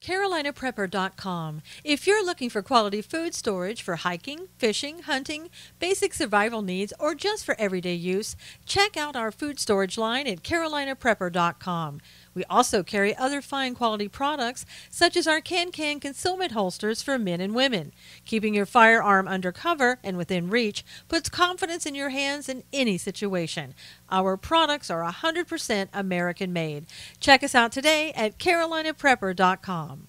CarolinaPrepper.com. If you're looking for quality food storage for hiking, fishing, hunting, basic survival needs, or just for everyday use, check out our food storage line at CarolinaPrepper.com. We also carry other fine quality products, such as our can-can concealment holsters for men and women. Keeping your firearm under cover and within reach puts confidence in your hands in any situation. Our products are 100% American-made. Check us out today at CarolinaPrepper.com.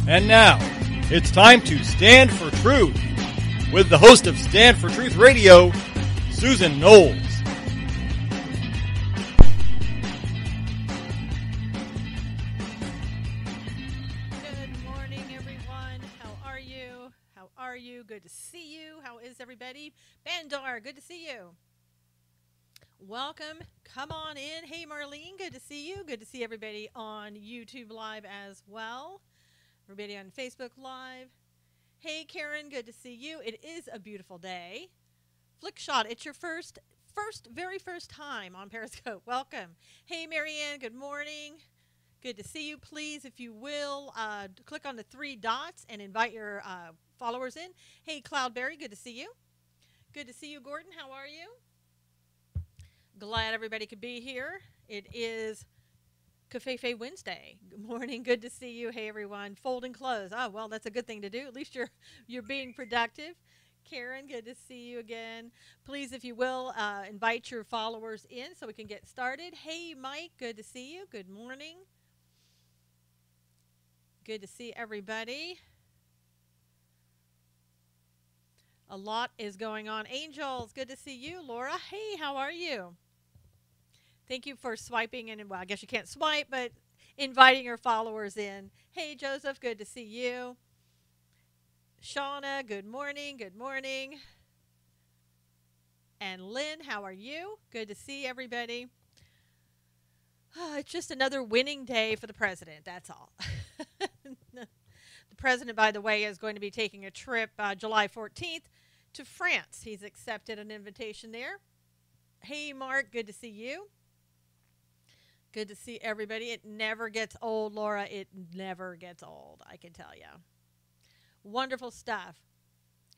And now, it's time to Stand for Truth with the host of Stand for Truth Radio, Susan Knowles. Good morning, everyone. How are you? How are you? Good to see you. How is everybody? Bandar, good to see you. Welcome. Come on in. Hey, Marlene, good to see you. Good to see everybody on YouTube Live as well. Everybody on Facebook Live. Hey, Karen, good to see you. It is a beautiful day. Flickshot, it's your very first time on Periscope. Welcome. Hey, Marianne, good morning. Good to see you. Please, if you will, click on the three dots and invite your followers in. Hey, Cloudberry, good to see you. Good to see you, Gordon. How are you? Glad everybody could be here. It is Cafefe Wednesday. Good morning. Good to see you. Hey, everyone. Folding clothes. Oh, well, that's a good thing to do. At least you're being productive. Karen, good to see you again. Please, if you will, invite your followers in so we can get started. Hey, Mike, good to see you. Good morning. Good to see everybody. A lot is going on. Angels, good to see you. Laura, hey, how are you? Thank you for swiping, and well, I guess you can't swipe, but inviting your followers in. Hey, Joseph, good to see you. Shauna, good morning. Good morning. And Lynn, how are you? Good to see everybody. It's just another winning day for the president, that's all. The president, by the way, is going to be taking a trip July 14th to France. He's accepted an invitation there. Hey, Mark, good to see you. Good to see everybody. It never gets old, Laura. It never gets old, I can tell you. Wonderful stuff.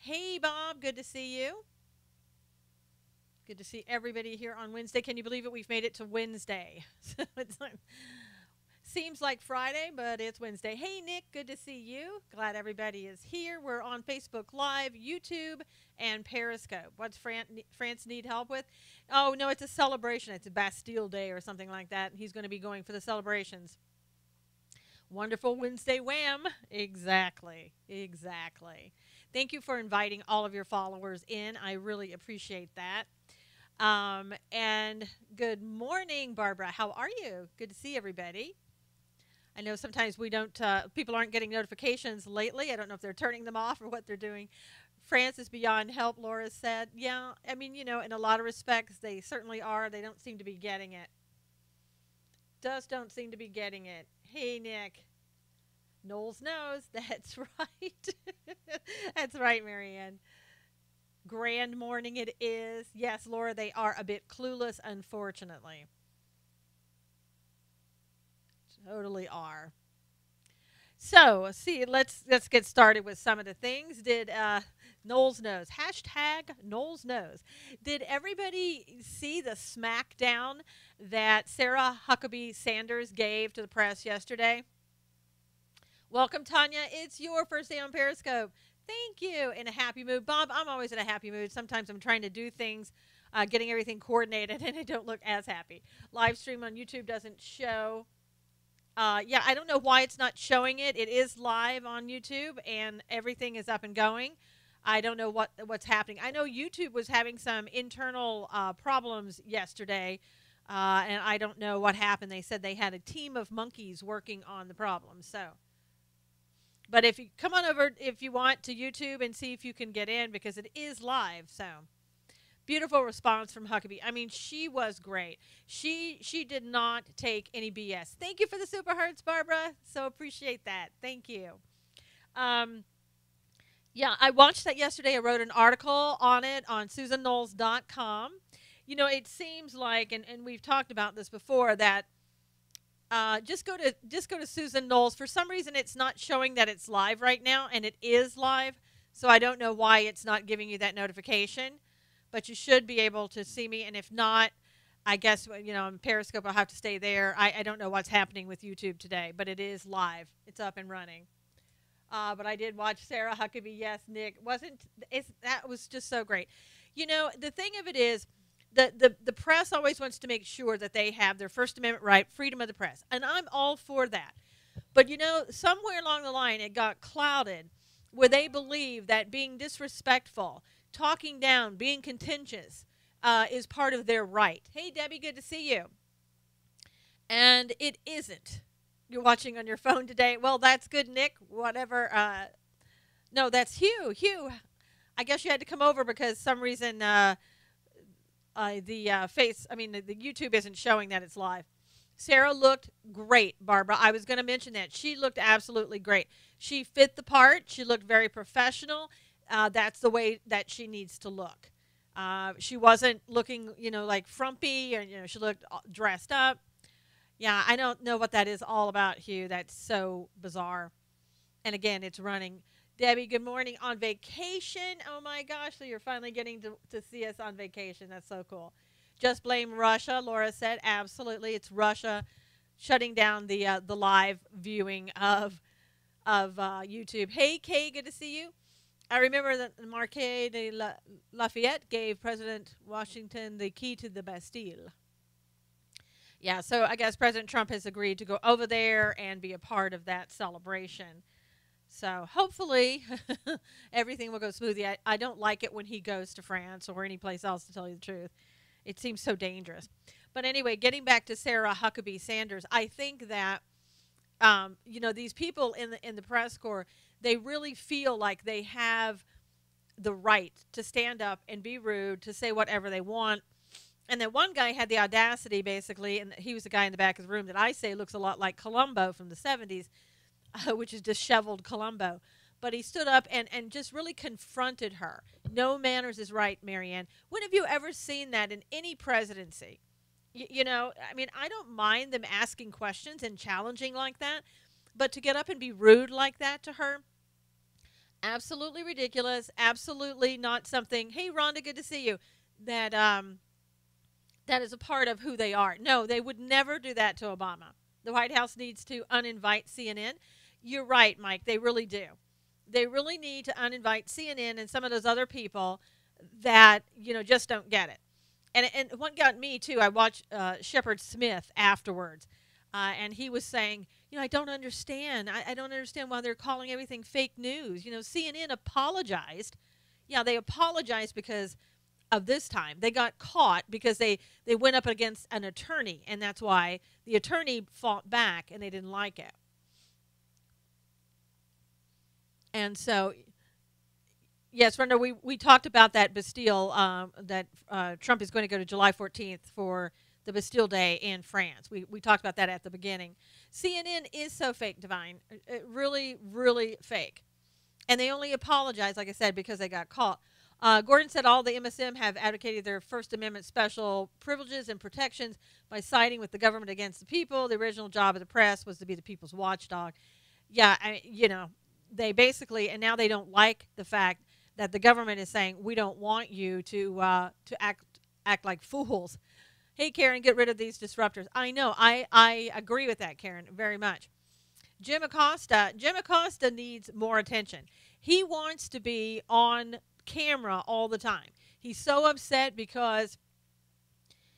Hey, Bob. Good to see you. Good to see everybody here on Wednesday. Can you believe it? We've made it to Wednesday. Seems like Friday, but it's Wednesday. Hey, Nick. Good to see you. Glad everybody is here. We're on Facebook Live, YouTube, and Periscope. What's France need help with? Oh, no, it's a celebration. It's a Bastille Day or something like that. He's going to be going for the celebrations. Wonderful Wednesday wham. Exactly. Thank you for inviting all of your followers in. I really appreciate that. And good morning, Barbara. How are you? Good to see everybody. I know sometimes we don't, people aren't getting notifications lately. I don't know if they're turning them off or what they're doing. France is beyond help, Laura said. Yeah, I mean, in a lot of respects, they certainly are. They don't seem to be getting it. Just don't seem to be getting it. Hey, Nick. Knowles knows. That's right. That's right, Marianne. Grand morning it is. Yes, Laura, they are a bit clueless, unfortunately. Totally are. So, see, let's get started with some of the things. Did Knowles knows? Hashtag Knowles knows. Did everybody see the smackdown that Sarah Huckabee Sanders gave to the press yesterday? Welcome, Tanya. It's your first day on Periscope. Thank you. In a happy mood. Bob, I'm always in a happy mood. Sometimes I'm trying to do things, getting everything coordinated, and I don't look as happy. Live stream on YouTube doesn't show. Yeah, I don't know why it's not showing it. It is live on YouTube, and everything is up and going. I don't know what's happening. I know YouTube was having some internal problems yesterday, and I don't know what happened. They said they had a team of monkeys working on the problem. But if you come on over, if you want, to YouTube and see if you can get in, because it is live. So Beautiful response from Huckabee. I mean, she was great. She did not take any BS. Thank you for the super hearts, Barbara. So appreciate that. Thank you. Um, yeah, I watched that yesterday. I wrote an article on it on SusanKnowles.com. You know, it seems like, and we've talked about this before, that just go to Susan Knowles. For some reason, it's not showing that it's live right now, and it is live. So I don't know why it's not giving you that notification, but you should be able to see me. And if not, I guess in Periscope I'll have to stay there. I don't know what's happening with YouTube today, but it is live. It's up and running. But I did watch Sarah Huckabee. Yes, Nick that was just so great. The thing of it is, the press always wants to make sure that they have their First Amendment right, freedom of the press, and I'm all for that. But somewhere along the line, it got clouded where they believe that being disrespectful, talking down, being contentious is part of their right. Hey, Debbie, good to see you. And it isn't. You're watching on your phone today. Well, that's good, Nick. Whatever. No, that's Hugh. Hugh, I guess you had to come over because some reason the YouTube isn't showing that it's live. Sarah looked great, Barbara. I was going to mention that. She looked absolutely great. She fit the part. She looked very professional. That's the way that she needs to look. She wasn't looking, like frumpy, or, she looked dressed up. Yeah, I don't know what that is all about, Hugh. That's so bizarre. And again, it's running. Debbie, good morning. On vacation. Oh, my gosh. So you're finally getting to see us on vacation. That's so cool. Just blame Russia, Laura said. Absolutely. It's Russia shutting down the live viewing of YouTube. Hey, Kay, good to see you. I remember that Marquis de Lafayette gave President Washington the key to the Bastille. Yeah, so I guess President Trump has agreed to go over there and be a part of that celebration. So hopefully everything will go smoothly. I don't like it when he goes to France or any place else, to tell you the truth. It seems so dangerous. But anyway, getting back to Sarah Huckabee Sanders, I think that these people in the press corps, they really feel like they have the right to stand up and be rude, to say whatever they want. And then one guy had the audacity, basically, and he was the guy in the back of the room that I say looks a lot like Columbo from the 70s, which is disheveled Columbo. But he stood up and just really confronted her. No manners is right, Marianne. When have you ever seen that in any presidency? I don't mind them asking questions and challenging like that. But to get up and be rude like that to her, absolutely ridiculous. Absolutely not something, hey, Rhonda, good to see you, that is a part of who they are. No, they would never do that to Obama. The White House needs to uninvite CNN. You're right, Mike. They really do. They really need to uninvite CNN and some of those other people that, just don't get it. And what got me, too, I watched Shepard Smith afterwards, and he was saying, I don't understand. I don't understand why they're calling everything fake news. CNN apologized. Yeah, they apologized because of this time. They got caught because they went up against an attorney, and that's why the attorney fought back, and they didn't like it. And so, yes, Brenda, we talked about that Bastille, that Trump is going to go to July 14th for the Bastille Day in France. We talked about that at the beginning. CNN is so fake, Divine. Really, really fake. And they only apologize, like I said, because they got caught. Gordon said all the MSM have advocated their First Amendment special privileges and protections by siding with the government against the people. The original job of the press was to be the people's watchdog. Yeah, they basically, and now they don't like the fact that the government is saying, we don't want you to act like fools. Hey, Karen, get rid of these disruptors. I know. I agree with that, Karen, very much. Jim Acosta needs more attention. He wants to be on camera all the time. He's so upset because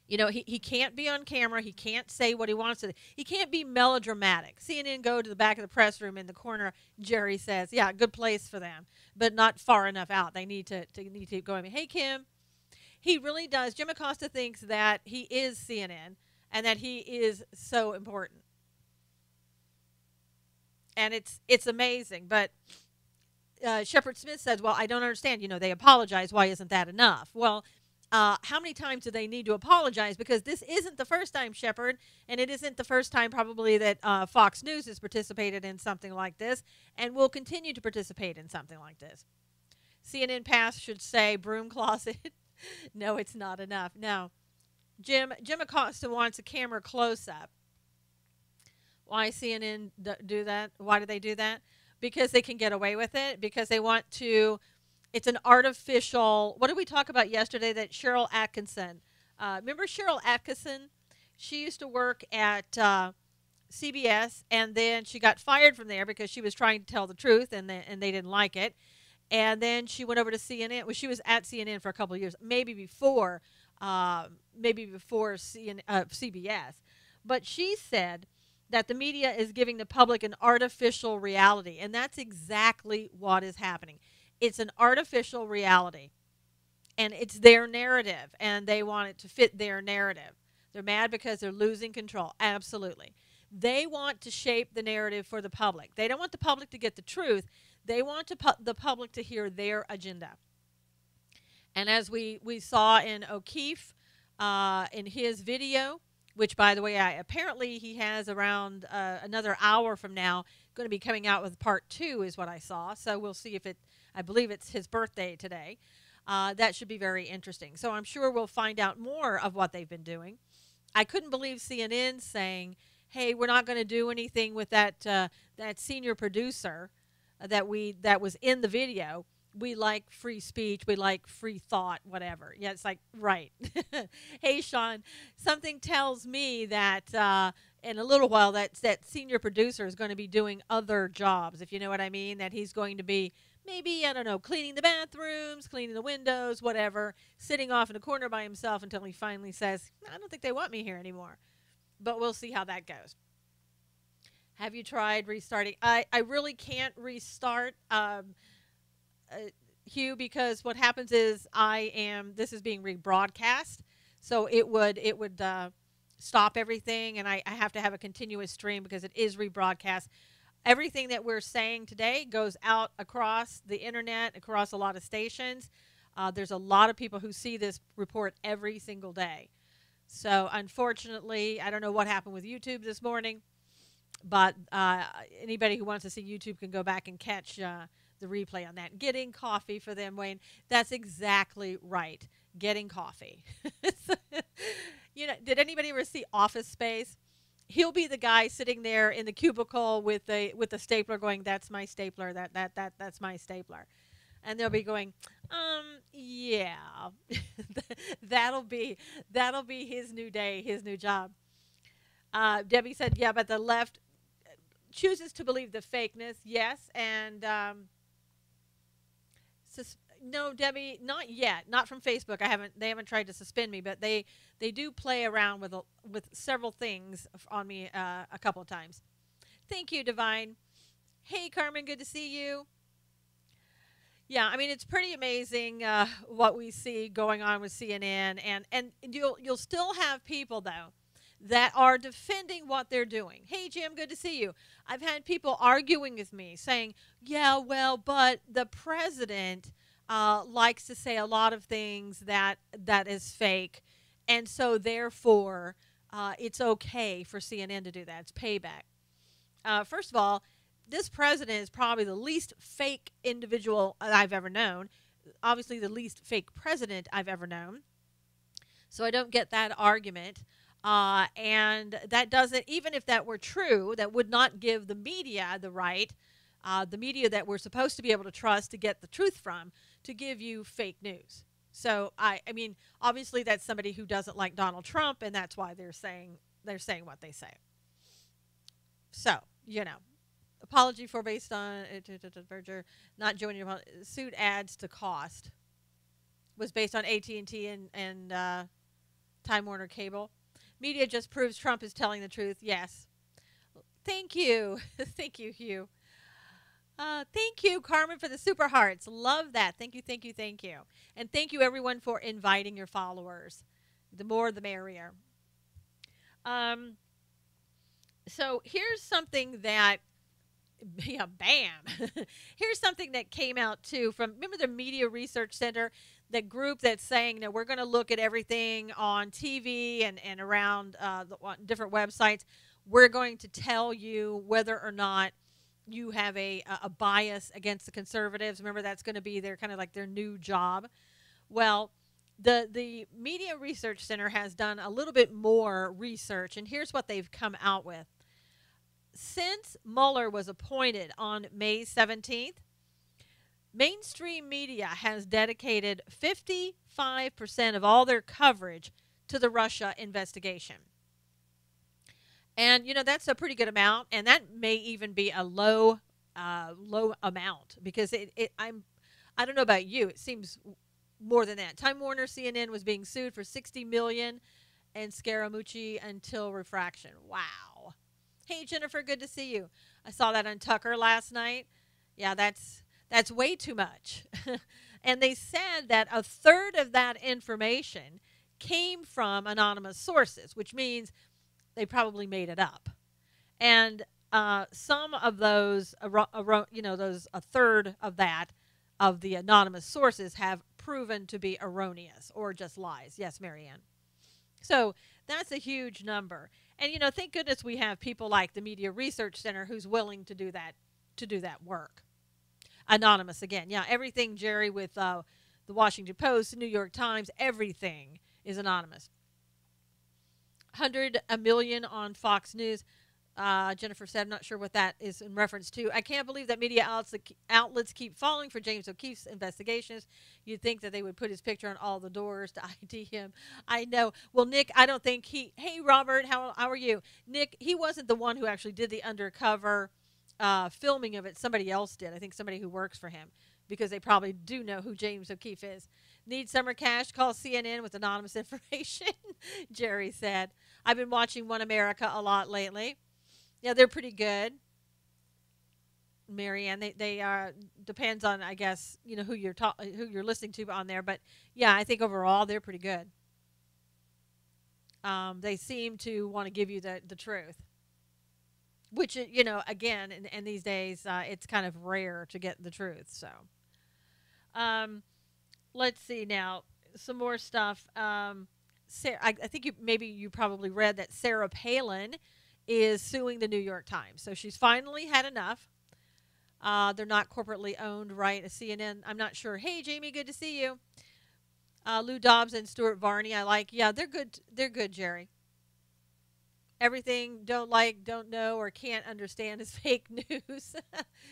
he can't be on camera. He can't say what he wants to. He can't be melodramatic. CNN go to the back of the press room in the corner. Jerry says, yeah, good place for them, but not far enough out. They need to keep going. Hey, Kim. He really does. Jim Acosta thinks that he is CNN and that he is so important. And it's amazing. But Shepard Smith says, well, I don't understand. They apologize. Why isn't that enough? Well, How many times do they need to apologize? Because this isn't the first time, Shepard, and it isn't the first time probably that Fox News has participated in something like this and will continue to participate in something like this. CNN Past should say broom closet. No, it's not enough. No. Jim Acosta wants a camera close-up. Why CNN do that? Why do they do that? Because they can get away with it. Because they want to. It's an artificial. What did we talk about yesterday? That Cheryl Atkinson. Remember Cheryl Atkinson? She used to work at CBS, and then she got fired from there because she was trying to tell the truth, and they didn't like it. And then she went over to CNN. Well, she was at CNN for a couple of years, maybe before CBS. But she said that the media is giving the public an artificial reality, and that's exactly what is happening. It's an artificial reality, and it's their narrative, and they want it to fit their narrative. They're mad because they're losing control. Absolutely. They want to shape the narrative for the public. They don't want the public to get the truth. They want the public to hear their agenda. And as we saw in O'Keefe, in his video, which, by the way, apparently he has around another hour from now going to be coming out with part 2 is what I saw. So we'll see if I believe it's his birthday today. That should be very interesting. So I'm sure we'll find out more of what they've been doing. I couldn't believe CNN saying, hey, we're not going to do anything with that senior producer that was in the video. We like free speech. We like free thought, whatever. Yeah, it's like, right. Hey, Sean, something tells me that in a little while that senior producer is going to be doing other jobs, if you know what I mean, that he's going to be maybe, I don't know, cleaning the bathrooms, cleaning the windows, whatever, sitting off in a corner by himself until he finally says, I don't think they want me here anymore. But we'll see how that goes. Have you tried restarting? I really can't restart. Hugh, because what happens is this is being rebroadcast, so it would stop everything, and I have to have a continuous stream because it is rebroadcast. Everything that we're saying today goes out across the internet, across a lot of stations. There's a lot of people who see this report every single day. So unfortunately, I don't know what happened with YouTube this morning, but anybody who wants to see YouTube can go back and catch the replay on that. Getting coffee for them, Wayne. That's exactly right. Getting coffee. Did anybody ever see Office Space? He'll be the guy sitting there in the cubicle with the stapler going, that's my stapler, that's my stapler. And they'll be going, yeah. that'll be his new day, his new job. Debbie said, yeah, but the left chooses to believe the fakeness. Yes, and no, Debbie, not yet. Not from Facebook. They haven't tried to suspend me, but they do play around with several things on me a couple of times. Thank you, Divine. Hey, Carmen, good to see you. Yeah, I mean, it's pretty amazing what we see going on with CNN, and you'll still have people though that are defending what they're doing. Hey, Jim, good to see you. I've had people arguing with me saying, yeah, well, but the president likes to say a lot of things that is fake, and so therefore it's okay for CNN to do that. It's payback. First of all, this president is probably the least fake individual I've ever known. Obviously, the least fake president I've ever known. So I don't get that argument. And that doesn't, even if that were true, that would not give the media the right, the media that we're supposed to be able to trust to get the truth from, to give you fake news. So, I mean, obviously that's somebody who doesn't like Donald Trump, and that's why they're saying what they say. So, apology for based on merger, not joining your suit adds to cost. Was based on AT&T and Time Warner Cable. Media just proves Trump is telling the truth. Yes. Thank you. Thank you, Hugh. Thank you, Carmen, for the super hearts. Love that. Thank you, thank you, thank you. And thank you, everyone, for inviting your followers. The more, the merrier. So here's something that, bam. Here's something that came out, too, from, remember the Media Research Center? that group that's saying that we're going to look at everything on TV and around different websites. We're going to tell you whether or not you have a bias against the conservatives. Remember, that's going to be their kind of like their new job. Well, the Media Research Center has done a little bit more research, and here's what they've come out with. Since Mueller was appointed on May 17th, mainstream media has dedicated 55% of all their coverage to the Russia investigation. And, that's a pretty good amount, and that may even be a low amount because I don't know about you, it seems more than that. Time Warner CNN was being sued for $60 million and Scaramucci until refraction. Wow. Hey, Jennifer, good to see you. I saw that on Tucker last night. Yeah, that's way too much. And they said that a third of that information came from anonymous sources, which means they probably made it up. And some of those, a third of that, of the anonymous sources have proven to be erroneous or just lies. Yes, Marianne. So that's a huge number. And, thank goodness we have people like the Media Research Center who's willing to do that work. Anonymous again. Yeah, everything, Jerry, with the Washington Post, the New York Times, everything is anonymous. 100 million on Fox News. Jennifer said, I'm not sure what that is in reference to. I can't believe that media outlets keep falling for James O'Keefe's investigations. You'd think that they would put his picture on all the doors to ID him. I know. Well, Nick, I don't think hey, Robert, how are you? Nick, he wasn't the one who actually did the undercover filming of it. Somebody else did. I think somebody who works for him, because they probably do know who James O'Keefe is. Need summer cash? Call CNN with anonymous information, Jerry said. I've been watching One America a lot lately. Yeah, they're pretty good. Marianne, they depends on, I guess, who you're listening to on there, but yeah, I think overall they're pretty good. They seem to want to give you the truth, which, again, in these days, it's kind of rare to get the truth. So, let's see now, some more stuff. Sarah, I think you probably read that Sarah Palin is suing the New York Times. So she's finally had enough. They're not corporately owned, right? A CNN, I'm not sure. Hey, Jamie, good to see you. Lou Dobbs and Stuart Varney, I like. Yeah, they're good. They're good, Jerry. Everything don't know, or can't understand is fake news.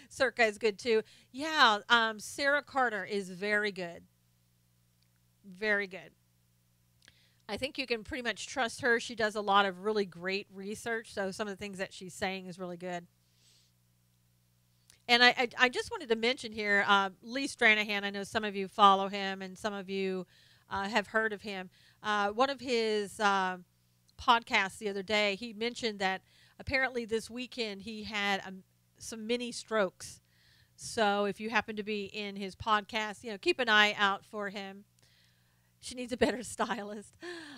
Circa is good too. Yeah, Sarah Carter is very good. Very good. I think you can pretty much trust her. She does a lot of really great research, so some of the things that she's saying is really good. And I just wanted to mention here, Lee Stranahan, I know some of you follow him and some of you have heard of him. One of his podcasts the other day, he mentioned that apparently this weekend he had some mini strokes. So if you happen to be in his podcast, keep an eye out for him. She needs a better stylist.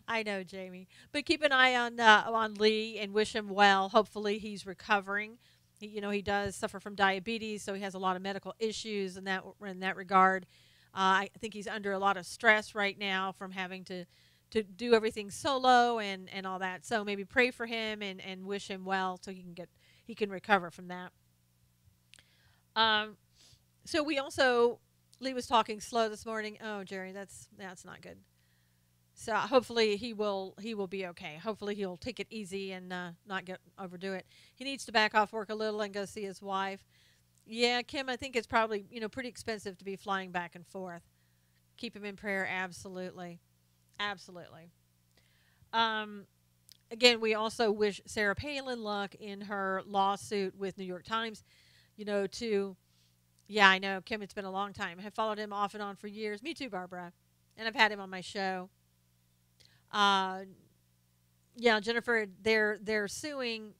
I know, Jamie. But keep an eye on Lee and wish him well. Hopefully he's recovering. He does suffer from diabetes, so he has a lot of medical issues in that regard. I think he's under a lot of stress right now from having to do everything solo and all that. So maybe pray for him and wish him well so he can recover from that. So we also, Lee was talking slow this morning. Oh, Jerry, that's not good. So hopefully he will be okay. Hopefully he'll take it easy and not overdo it. He needs to back off work a little and go see his wife. Yeah, Kim, I think it's probably pretty expensive to be flying back and forth. Keep him in prayer, absolutely, absolutely. Again, we also wish Sarah Palin luck in her lawsuit with New York Times. Yeah, I know, Kim, it's been a long time. I've followed him off and on for years. Me too, Barbara. And I've had him on my show. Yeah, Jennifer, they're suing,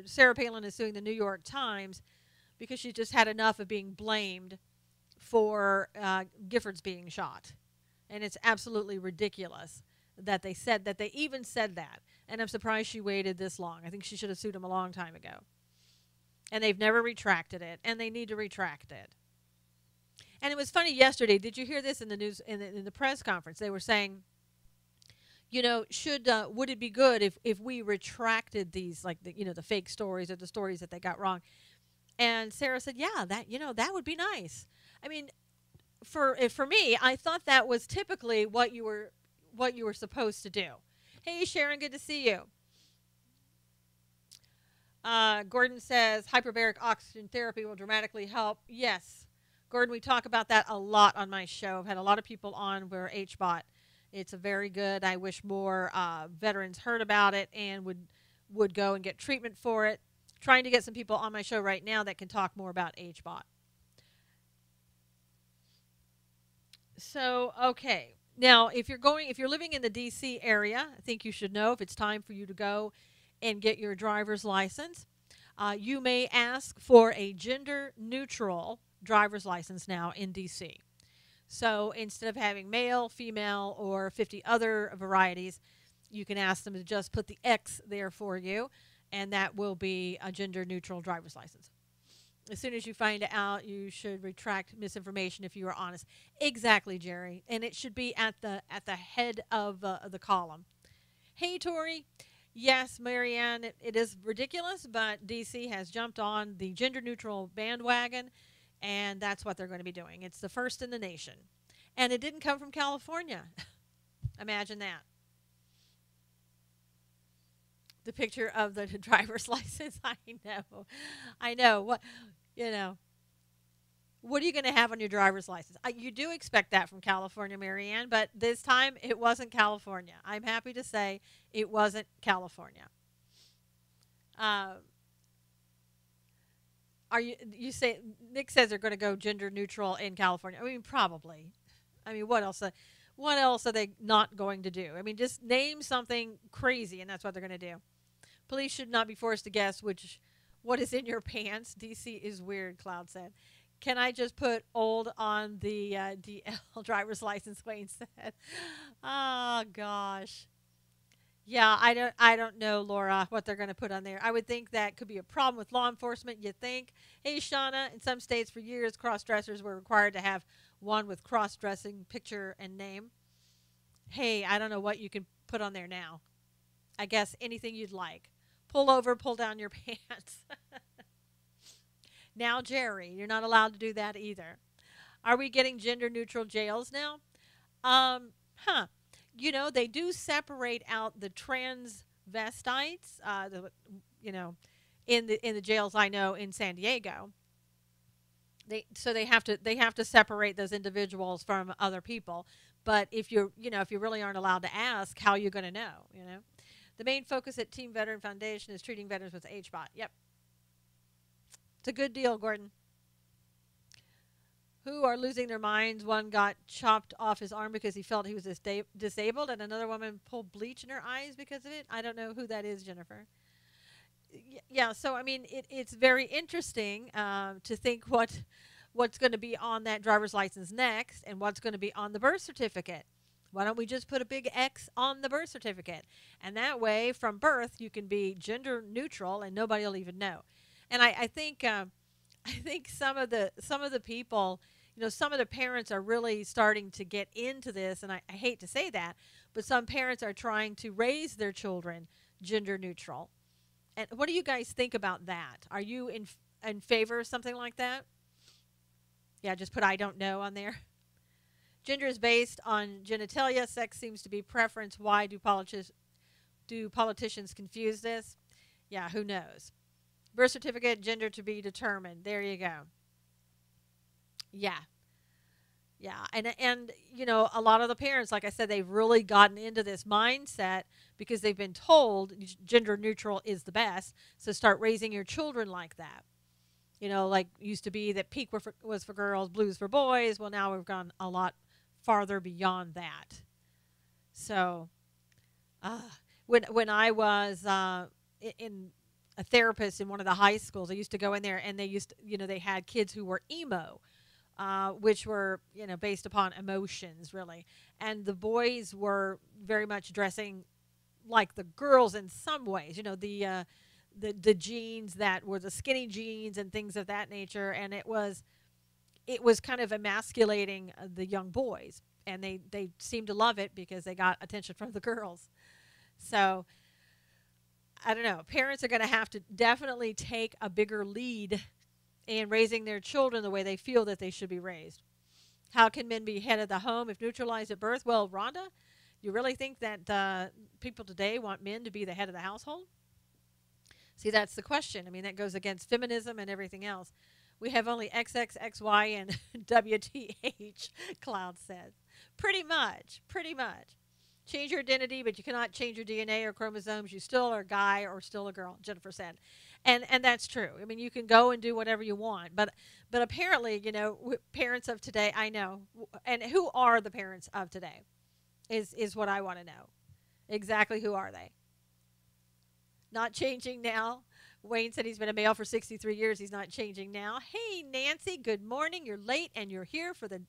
Sarah Palin is suing the New York Times because she just had enough of being blamed for Giffords being shot. And it's absolutely ridiculous that they even said that. And I'm surprised she waited this long. I think she should have sued him a long time ago. And they've never retracted it, and they need to retract it. And it was funny yesterday. Did you hear this in the news in the press conference? They were saying, should would it be good if we retracted these, like, the fake stories or the stories that they got wrong? And Sarah said, yeah, that would be nice. I mean, for me, I thought that was typically what you were supposed to do. Hey, Sharon, good to see you. Gordon says hyperbaric oxygen therapy will dramatically help. Yes, Gordon, we talk about that a lot on my show. I've had a lot of people on where HBOT. It's a very good. I wish more veterans heard about it and would go and get treatment for it. Trying to get some people on my show right now that can talk more about HBOT. So, okay. Now, if you're living in the DC area, I think you should know if it's time for you to go and get your driver's license. You may ask for a gender neutral driver's license now in DC. So instead of having male, female, or 50 other varieties, you can ask them to just put the X there for you, and that will be a gender neutral driver's license. As soon as you find out, you should retract misinformation if you are honest. Exactly, Jerry. And it should be at the head of the column. Hey, Tori. Yes, Marianne, it is ridiculous, but DC has jumped on the gender neutral bandwagon, and that's what they're going to be doing. It's the first in the nation. And it didn't come from California. Imagine that. The picture of the driver's license. I know. What are you going to have on your driver's license? You do expect that from California, Marianne, but this time it wasn't California. I'm happy to say it wasn't California. You say, Nick says they're going to go gender neutral in California. I mean, probably. I mean, what else are they not going to do? I mean, just name something crazy, and that's what they're going to do. Police should not be forced to guess what is in your pants. DC is weird, Cloud said. Can I just put old on the DL driver's license, Wayne said. Oh, gosh. Yeah, I don't know, Laura, what they're going to put on there. I would think that could be a problem with law enforcement, you think. Hey, Shauna, in some states for years, cross-dressers were required to have one with cross-dressing picture and name. Hey, I don't know what you can put on there now. I guess anything you'd like. Pull over, pull down your pants. Now, Jerry, you're not allowed to do that either. Are we getting gender-neutral jails now? They do separate out the transvestites, in the jails I know in San Diego. They have to separate those individuals from other people. But if you really aren't allowed to ask, how are you going to know? The main focus at Team Veteran Foundation is treating veterans with HBOT. Yep. It's a good deal, Gordon. Who are losing their minds. One got chopped off his arm because he felt he was disabled, and another woman pulled bleach in her eyes because of it. I don't know who that is, Jennifer. Yeah, so, I mean, it's very interesting to think what's going to be on that driver's license next and what's going to be on the birth certificate. Why don't we just put a big X on the birth certificate? And that way, from birth, you can be gender neutral and nobody will even know. And I think some of the people, some of the parents are really starting to get into this, and I hate to say that, but some parents are trying to raise their children gender neutral. And what do you guys think about that? Are you in favor of something like that? Yeah, just put I don't know on there. Gender is based on genitalia. Sex seems to be preference. Why do politicians confuse this? Yeah, who knows? Birth certificate, gender to be determined. There you go. Yeah. Yeah, and a lot of the parents, like I said, they've really gotten into this mindset because they've been told gender neutral is the best. So start raising your children like that. Like used to be that pink was for girls, blues for boys. Well, now we've gone a lot farther beyond that. So when I was in a therapist in one of the high schools, I used to go in there and they had kids who were emo. Which were, based upon emotions, really. And the boys were very much dressing like the girls in some ways, the jeans that were the skinny jeans and things of that nature. And it was it was kind of emasculating the young boys, and they seemed to love it because they got attention from the girls. So I don't know. Parents are going to have to definitely take a bigger lead in raising their children the way they feel that they should be raised. How can men be head of the home if neutralized at birth? Well, Rhonda, you really think that people today want men to be the head of the household? See, that's the question. I mean, that goes against feminism and everything else. We have only XX, XY, and WTH, Cloud says. Pretty much. Pretty much. Change your identity, but you cannot change your DNA or chromosomes. You still are a guy or still a girl, Jennifer said. And that's true. I mean, you can go and do whatever you want. But apparently, parents of today, I know. And who are the parents of today is what I want to know. Exactly who are they? Not changing now. Wayne said he's been a male for 63 years. He's not changing now. Hey, Nancy, good morning. You're late, and you're here for the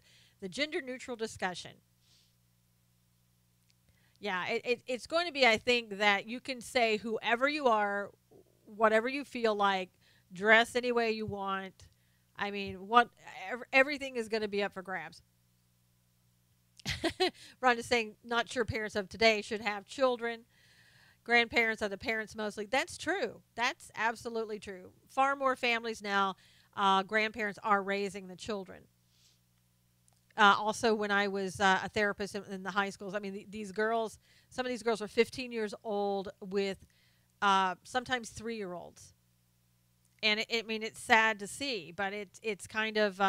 gender-neutral discussion. Yeah, it's going to be, I think, that you can say whoever you are, whatever you feel like, dress any way you want. I mean, everything is going to be up for grabs. Rhonda's saying, not sure parents of today should have children. Grandparents are the parents mostly. That's true. That's absolutely true. Far more families now, grandparents are raising the children. Also, when I was a therapist in the high schools, I mean, these girls, some of these girls are 15 years old with sometimes 3-year-olds. And I mean, it's sad to see, but it's kind of,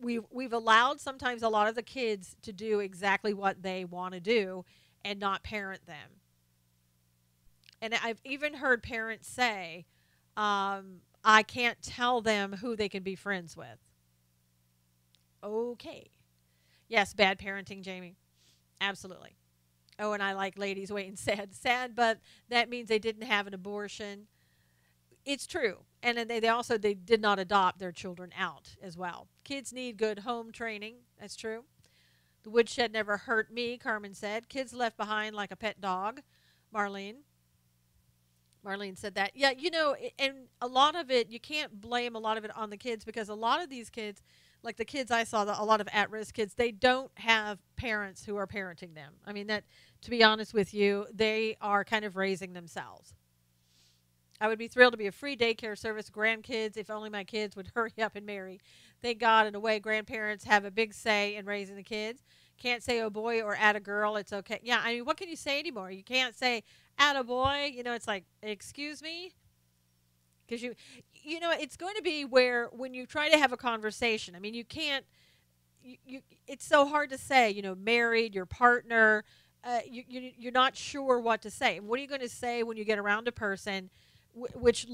we've allowed sometimes a lot of the kids to do exactly what they want to do and not parent them. And I've even heard parents say, I can't tell them who they can be friends with. Okay. Yes, bad parenting, Jamie. Absolutely. Oh, and I like ladies waiting sad. Sad, but that means they didn't have an abortion. It's true. And then they also did not adopt their children out as well. Kids need good home training. That's true. The woodshed never hurt me, Carmen said. Kids left behind like a pet dog. Marlene said that. Yeah, and a lot of it, you can't blame a lot of it on the kids because a lot of these kids, like the kids I saw, a lot of at-risk kids, they don't have parents who are parenting them. I mean, that, to be honest with you, they are kind of raising themselves. I would be thrilled to be a free daycare service. Grandkids, if only my kids would hurry up and marry. Thank God, in a way, grandparents have a big say in raising the kids. Can't say, oh boy, or add a girl, it's okay. Yeah, I mean, what can you say anymore? You can't say, add a boy. It's like, excuse me? Because it's going to be where when you try to have a conversation, I mean, you can't, it's so hard to say, married, your partner, you're not sure what to say. What are you going to say when you get around a person, which,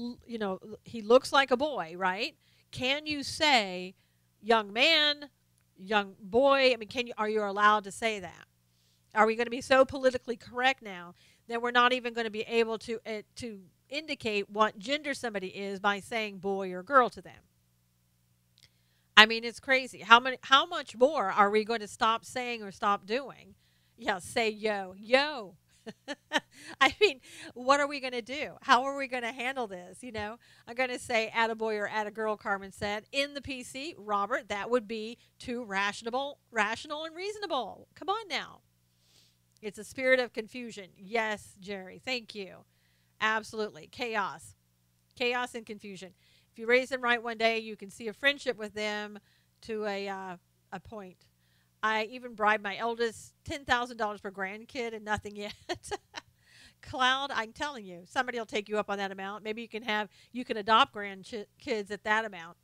he looks like a boy, right? Can you say, young man, young boy? I mean, are you allowed to say that? Are we going to be so politically correct now that we're not even going to be able to indicate what gender somebody is by saying boy or girl to them? I mean, it's crazy. How much more are we going to stop saying or stop doing? Yeah, say yo. I mean, what are we going to do? How are we going to handle this? I'm going to say add a boy or add a girl, Carmen said. In the PC, Robert, that would be too rational and reasonable. Come on now. It's a spirit of confusion. Yes, Jerry, thank you. Absolutely. Chaos and confusion. If you raise them right one day, you can see a friendship with them to a point. I even bribed my eldest $10,000 per grandkid and nothing yet. Cloud, I'm telling you, somebody will take you up on that amount. Maybe you can adopt grandkids at that amount.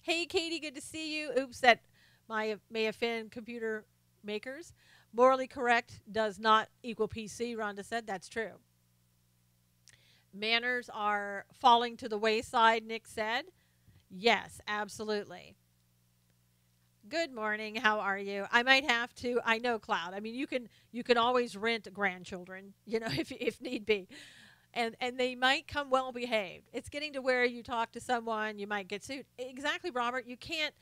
Hey, Katie, good to see you. Oops, that may offend computer makers. Morally correct does not equal PC, Rhonda said. That's true. Manners are falling to the wayside, Nick said. Yes, absolutely. Good morning. How are you? I might have to. I know, Cloud. I mean, you can always rent grandchildren, if need be, and they might come well behaved. It's getting to where you talk to someone, you might get sued. Exactly, Robert. You can't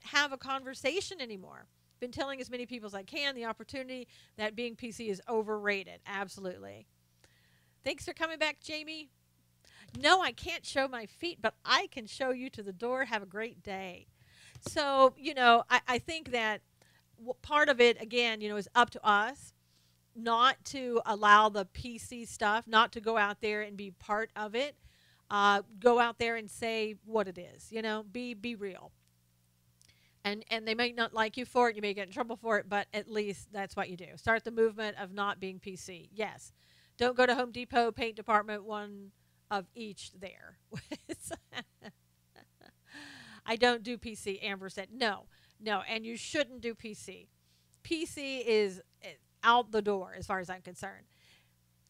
have a conversation anymore. Been telling as many people as I can the opportunity that being PC is overrated. Absolutely. Thanks for coming back, Jamie. No, I can't show my feet, but I can show you to the door. Have a great day. So, I think that part of it, again, is up to us not to allow the PC stuff, not to go out there and be part of it. Go out there and say what it is, be real. And they may not like you for it. You may get in trouble for it, but at least that's what you do. Start the movement of not being PC. Yes. Don't go to Home Depot, paint department, one of each there. I don't do PC, Amber said. No, and you shouldn't do PC. PC is out the door as far as I'm concerned.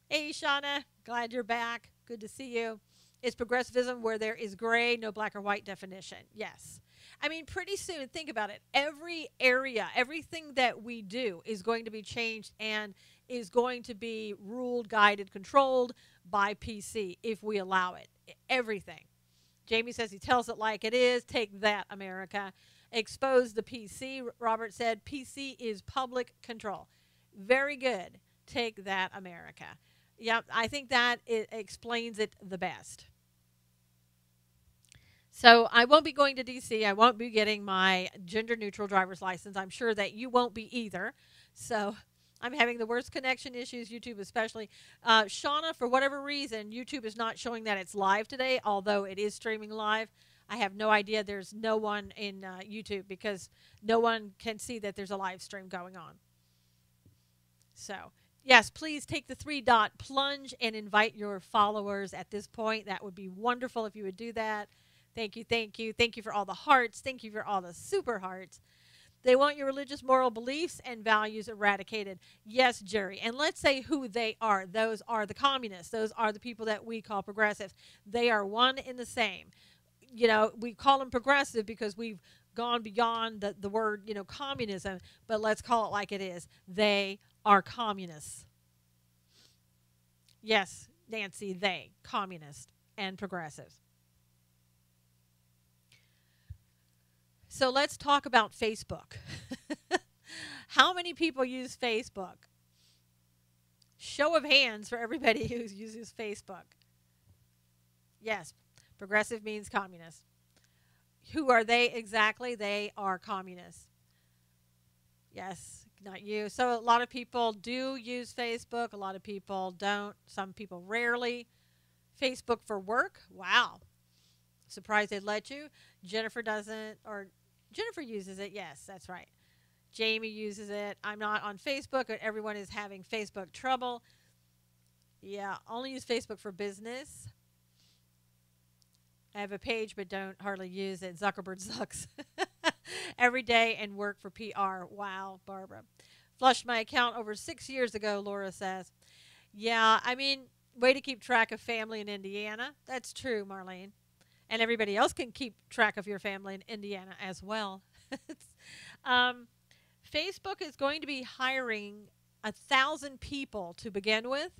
Hey, Shauna, glad you're back. Good to see you. Is progressivism where there is gray, no black or white definition? Yes. I mean, pretty soon, think about it. Every area, everything that we do is going to be changed and is going to be ruled, guided, controlled by PC if we allow it. Everything. Jamie says he tells it like it is. Take that, America. Expose the PC. Robert said PC is public control. Very good. Take that, America. Yep, I think that it explains it the best. So I won't be going to D.C. I won't be getting my gender-neutral driver's license. I'm sure that you won't be either. So I'm having the worst connection issues, YouTube especially. Shauna, for whatever reason, YouTube is not showing that it's live today, although it is streaming live. I have no idea. There's no one in YouTube because no one can see that there's a live stream going on. So, yes, please take the 3-dot plunge and invite your followers at this point. That would be wonderful if you would do that. Thank you, thank you. Thank you for all the hearts. Thank you for all the super hearts. They want your religious moral beliefs and values eradicated. Yes, Jerry. And let's say who they are. Those are the communists. Those are the people that we call progressives. They are one and the same. We call them progressive because we've gone beyond the word, communism, but let's call it like it is. They are communists. Yes, Nancy, they, communists and progressives. So let's talk about Facebook. How many people use Facebook? Show of hands for everybody who uses Facebook. Yes, progressive means communist. Who are they exactly? They are communists. Yes, not you. So a lot of people do use Facebook. A lot of people don't. Some people rarely. Facebook for work? Wow. Surprised they'd let you. Jennifer doesn't, or Jennifer uses it. Yes, that's right. Jamie uses it. I'm not on Facebook, but everyone is having Facebook trouble. Yeah, only use Facebook for business. I have a page, but don't hardly use it. Zuckerberg sucks. Every day and work for PR. Wow, Barbara. Flushed my account over 6 years ago, Laura says. Yeah, I mean, way to keep track of family in Indiana. That's true, Marlene. And everybody else can keep track of your family in Indiana as well. Facebook is going to be hiring 1,000 people to begin with.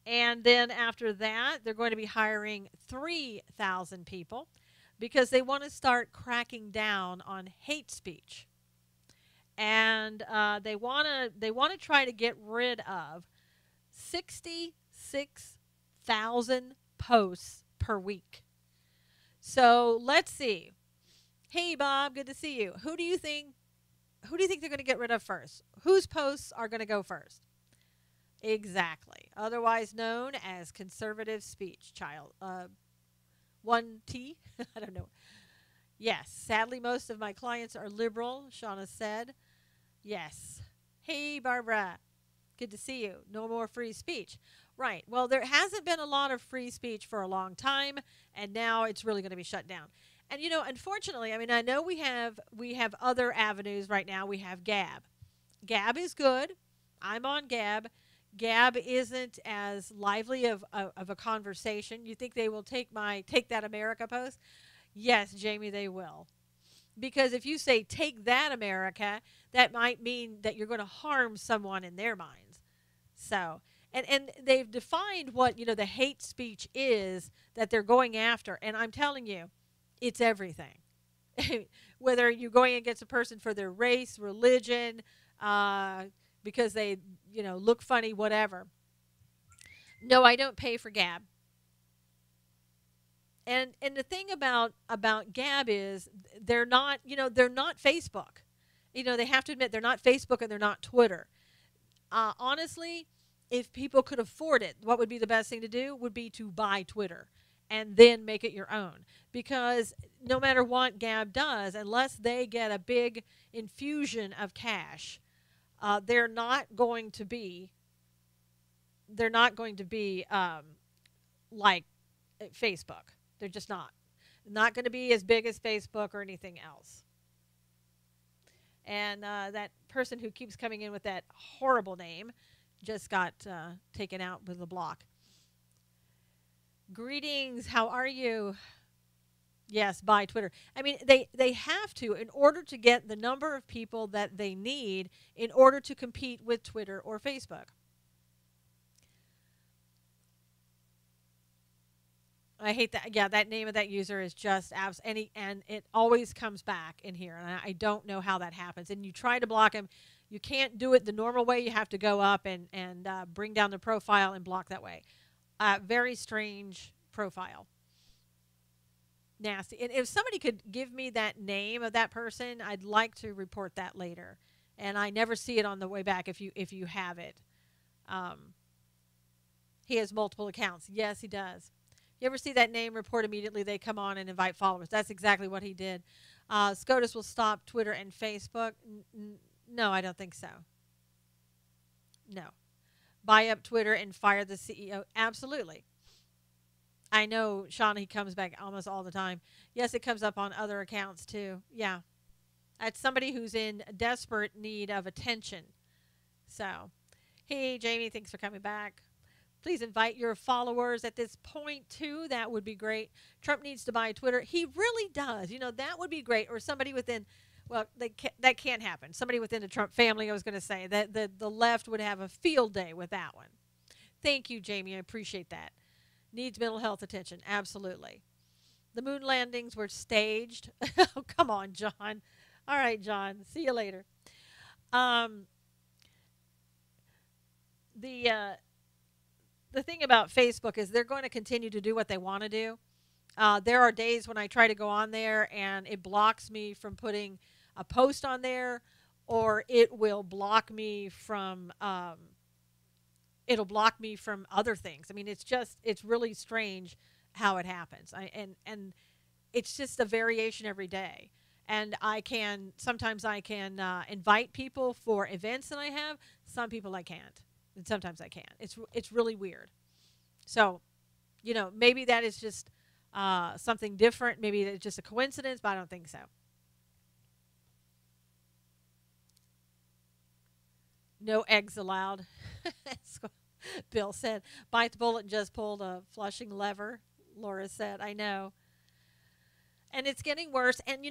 And then after that, they're going to be hiring 3,000 people because they want to start cracking down on hate speech. And they want to try to get rid of 66,000 posts per week. So let's see. Hey, Bob, good to see you. Who do you think they're going to get rid of first? Whose posts are going to go first? Exactly. Otherwise known as conservative speech, child. 1T? I don't know. Yes. Sadly, most of my clients are liberal, Shauna said. Yes. Hey, Barbara. Good to see you. No more free speech. Right. Well, there hasn't been a lot of free speech for a long time, and now it's really going to be shut down. And, unfortunately, I mean, I know we have other avenues right now. We have Gab. Gab is good. I'm on Gab. Gab isn't as lively of a conversation. You think they will take that America post? Yes, Jamie, they will. Because if you say take that America, that might mean that you're going to harm someone in their minds. So, and they've defined what, the hate speech is that they're going after. And I'm telling you, it's everything. Whether you're going against a person for their race, religion, because they, look funny, whatever. No, I don't pay for Gab. And the thing about Gab is they're not, they're not Facebook. They have to admit they're not Facebook and they're not Twitter. Honestly, if people could afford it, what would be the best thing to do would be to buy Twitter and then make it your own. Because no matter what Gab does, unless they get a big infusion of cash, they're not going to be like Facebook. They're just not going to be as big as Facebook or anything else. And that person who keeps coming in with that horrible name just got taken out with a block. Greetings, how are you? Yes, buy Twitter. I mean, they have to in order to get the number of people that they need in order to compete with Twitter or Facebook. I hate that. Yeah, that name of that user is just and it always comes back in here, and I don't know how that happens. And you try to block him, you can't do it the normal way. You have to go up and bring down the profile and block that way. Very strange profile. Nasty. And if somebody could give me that name of that person, I'd like to report that later. And I never see it on the way back if you have it. He has multiple accounts. Yes, he does. You ever see that name, report immediately, they come on and invite followers. That's exactly what he did. SCOTUS will stop Twitter and Facebook. No, I don't think so. No. Buy up Twitter and fire the CEO. Absolutely. I know, Sean, he comes back almost all the time. Yes, it comes up on other accounts too. Yeah. That's somebody who's in desperate need of attention. So, hey, Jamie, thanks for coming back. Please invite your followers at this point, too. That would be great. Trump needs to buy Twitter. He really does. That would be great. Or somebody within, well, that can't happen. Somebody within the Trump family, I was going to say. That the left would have a field day with that one. Thank you, Jamie. I appreciate that. Needs mental health attention. Absolutely. The moon landings were staged. Oh, come on, John. All right, John. See you later. The thing about Facebook is they're going to continue to do what they want to do. There are days when I try to go on there and it blocks me from putting a post on there, or it will block me from other things. I mean, it's really strange how it happens. And it's just a variation every day. And sometimes I can invite people for events that I have. Some people I can't. And sometimes I can. It's really weird. So, maybe that is just something different. Maybe it's just a coincidence, but I don't think so. No eggs allowed. Bill said, bite the bullet and just pulled a flushing lever. Laura said, I know. And it's getting worse. And,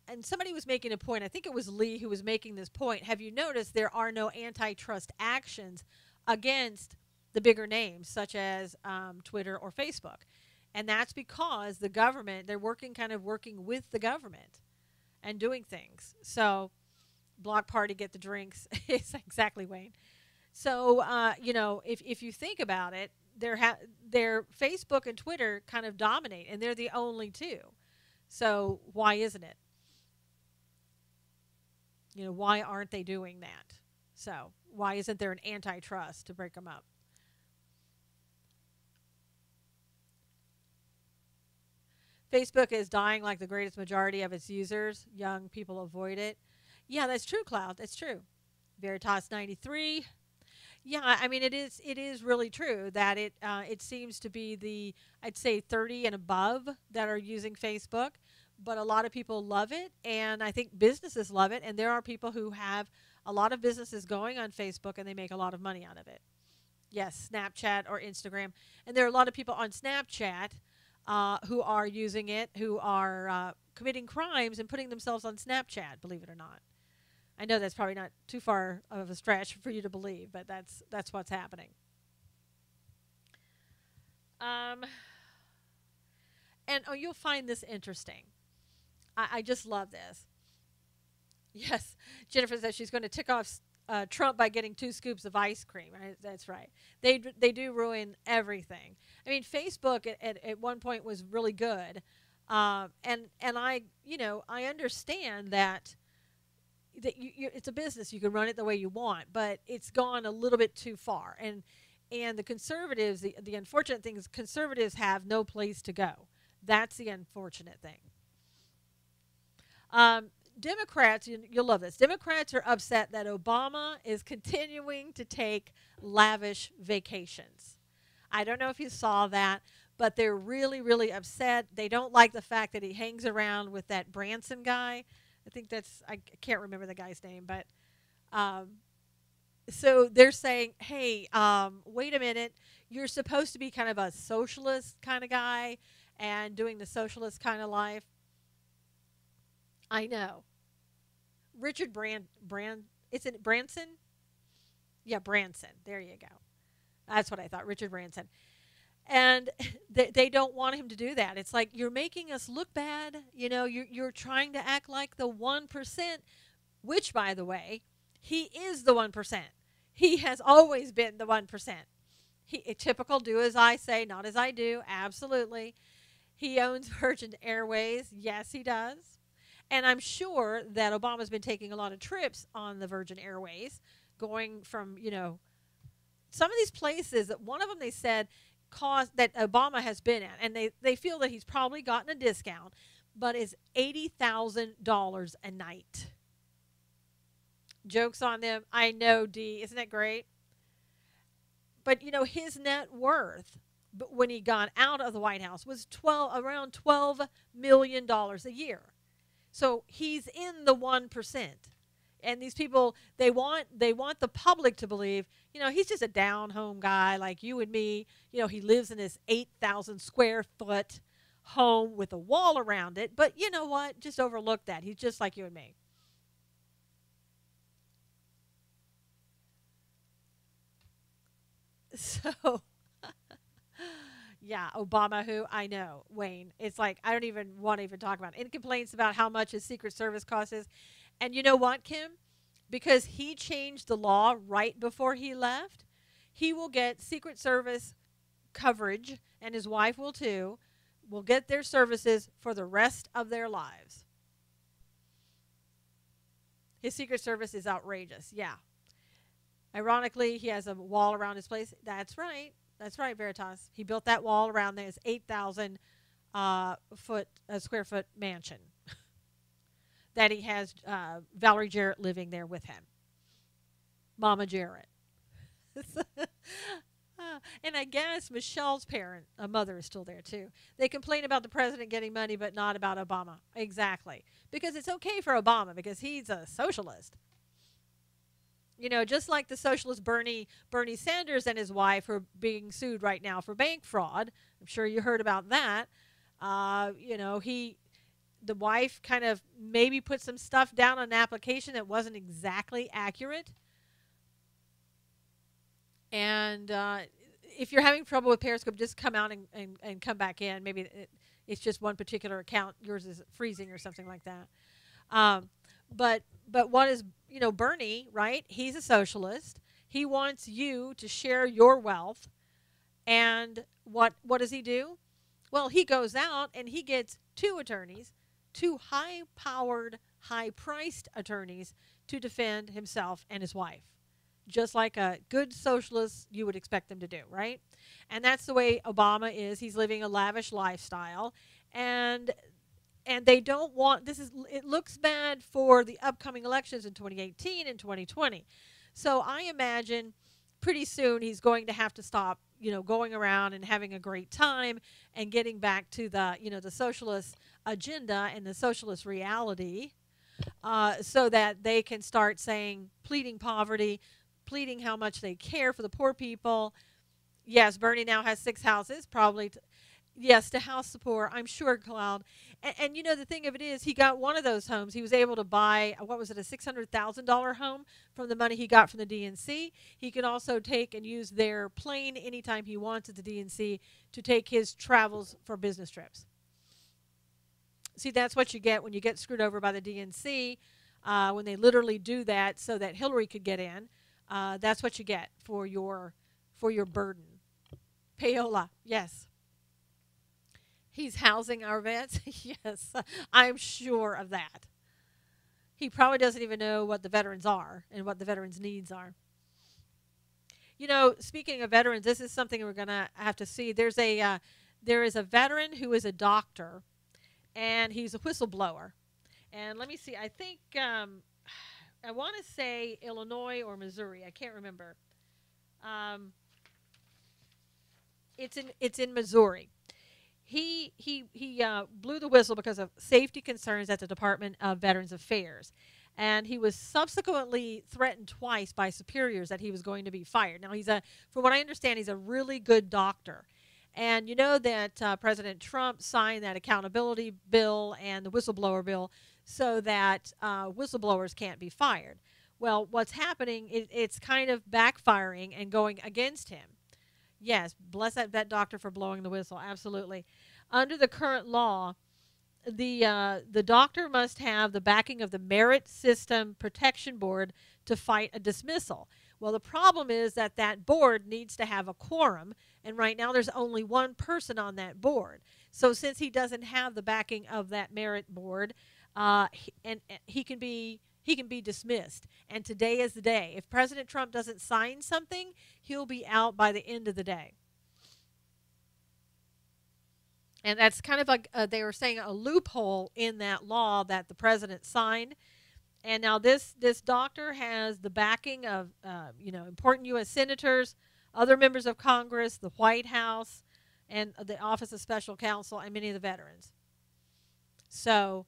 and somebody was making a point. I think it was Lee who was making this point. Have you noticed there are no antitrust actions against the bigger names, such as Twitter or Facebook? And that's because the government, they're working with the government and doing things. So, block party, get the drinks. It's exactly, Wayne. So, if you think about it, their Facebook and Twitter kind of dominate, and they're the only two. So, why isn't it? Why aren't they doing that? So, why isn't there an antitrust to break them up? Facebook is dying like the greatest majority of its users. Young people avoid it. Yeah, that's true, Cloud. That's true. Veritas 93. Yeah, I mean, it is really true that it seems to be I'd say 30 and above that are using Facebook. But a lot of people love it, and I think businesses love it, and there are people who have a lot of businesses going on Facebook, and they make a lot of money out of it. Yes, Snapchat or Instagram. And there are a lot of people on Snapchat who are using it, who are committing crimes and putting themselves on Snapchat, believe it or not. I know that's probably not too far of a stretch for you to believe, but that's what's happening. And you'll find this interesting. I just love this. Yes, Jennifer says she's going to tick off Trump by getting 2 scoops of ice cream. Right? That's right. They do ruin everything. I mean, Facebook at one point was really good, and I I understand that it's a business. You can run it the way you want, but it's gone a little bit too far. And the conservatives, the unfortunate thing is conservatives have no place to go. That's the unfortunate thing. Democrats, you'll love this. Democrats are upset that Obama is continuing to take lavish vacations. I don't know if you saw that, but they're really, really upset. They don't like the fact that he hangs around with that Branson guy. I can't remember the guy's name, but so they're saying, hey, wait a minute. You're supposed to be kind of a socialist kind of guy and doing the socialist kind of life. I know. Richard isn't it Branson? Yeah, Branson. There you go. That's what I thought, Richard Branson. And they don't want him to do that. It's like, you're making us look bad. You're trying to act like the 1%, which, by the way, he is the 1%. He has always been the 1%. Typical do as I say, not as I do. Absolutely. He owns Virgin Airways. Yes, he does. And I'm sure that Obama's been taking a lot of trips on the Virgin Airways, going from, some of these places. That one of them they said that Obama has been at, and they feel that he's probably gotten a discount, but is $80,000 a night. Jokes on them. I know, D. Isn't that great? But, his net worth when he got out of the White House was around $12 million a year. So he's in the 1%. And these people, they want the public to believe, he's just a down-home guy like you and me. He lives in this 8,000 square foot home with a wall around it. But you know what? Just overlook that. He's just like you and me. So, yeah, Obama, who I know, Wayne. It's like, I don't even want to even talk about it. And complains about how much his Secret Service costs. And you know what, Kim? Because he changed the law right before he left, he will get Secret Service coverage, and his wife will too, will get their services for the rest of their lives. His Secret Service is outrageous, yeah. Ironically, he has a wall around his place. That's right. That's right, Veritas. He built that wall around his 8,000 square foot mansion that he has Valerie Jarrett living there with him. Mama Jarrett. And I guess Michelle's mother is still there too. They complain about the president getting money, but not about Obama. Exactly. Because it's okay for Obama because he's a socialist. Just like the socialist Bernie Sanders and his wife are being sued right now for bank fraud. I'm sure you heard about that. The wife kind of maybe put some stuff down on an application that wasn't exactly accurate. And if you're having trouble with Periscope, just come out and come back in. Maybe it's just one particular account. Yours is freezing or something like that. But what is, Bernie, right? He's a socialist. He wants you to share your wealth. And what does he do? Well, he goes out and he gets 2 attorneys, 2 high-powered, high-priced attorneys to defend himself and his wife. Just like a good socialist you would expect them to do, right? And that's the way Obama is. He's living a lavish lifestyle. And they don't want, it looks bad for the upcoming elections in 2018 and 2020. So I imagine pretty soon he's going to have to stop, going around and having a great time and getting back to the, the socialist agenda and the socialist reality, so that they can start pleading poverty, pleading how much they care for the poor people. Yes, Bernie now has 6 houses, probably. Yes, to house the poor, I'm sure, Cloud. And the thing of it is, he got one of those homes. He was able to buy, what was it, a $600,000 home from the money he got from the DNC. He can also take and use their plane anytime he wants at the DNC to take his travels for business trips. See, that's what you get when you get screwed over by the DNC. when they literally do that so that Hillary could get in. That's what you get for your burden. Payola, yes. He's housing our vets. Yes, I'm sure of that. He probably doesn't even know what the veterans are and what the veterans' needs are. You know, speaking of veterans, this is something we're going to have to see. There is a veteran who is a doctor, and he's a whistleblower. And let me see. I think I want to say Illinois or Missouri. I can't remember. It's in Missouri. He blew the whistle because of safety concerns at the Department of Veterans Affairs. And he was subsequently threatened twice by superiors that he was going to be fired. Now, from what I understand, he's a really good doctor. And you know that President Trump signed that accountability bill and the whistleblower bill so that whistleblowers can't be fired. Well, what's happening, it's kind of backfiring and going against him. Yes, bless that doctor for blowing the whistle, absolutely. Under the current law, the doctor must have the backing of the Merit System Protection Board to fight a dismissal. Well, the problem is that board needs to have a quorum, and right now there's only one person on that board. So since he doesn't have the backing of that Merit Board, he can be dismissed. And today is the day. If President Trump doesn't sign something, he'll be out by the end of the day. And that's kind of like they were saying a loophole in that law that the president signed. And now this doctor has the backing of important U.S. senators, other members of Congress, the White House, and the Office of Special Counsel, and many of the veterans. So,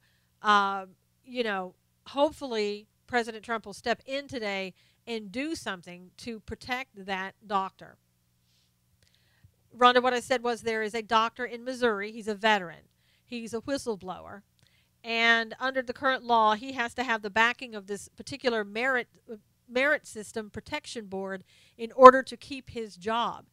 hopefully President Trump will step in today and do something to protect that doctor. Rhonda, what I said was there is a doctor in Missouri. He's a veteran. He's a whistleblower. And under the current law, he has to have the backing of this particular Merit System Protection Board in order to keep his job.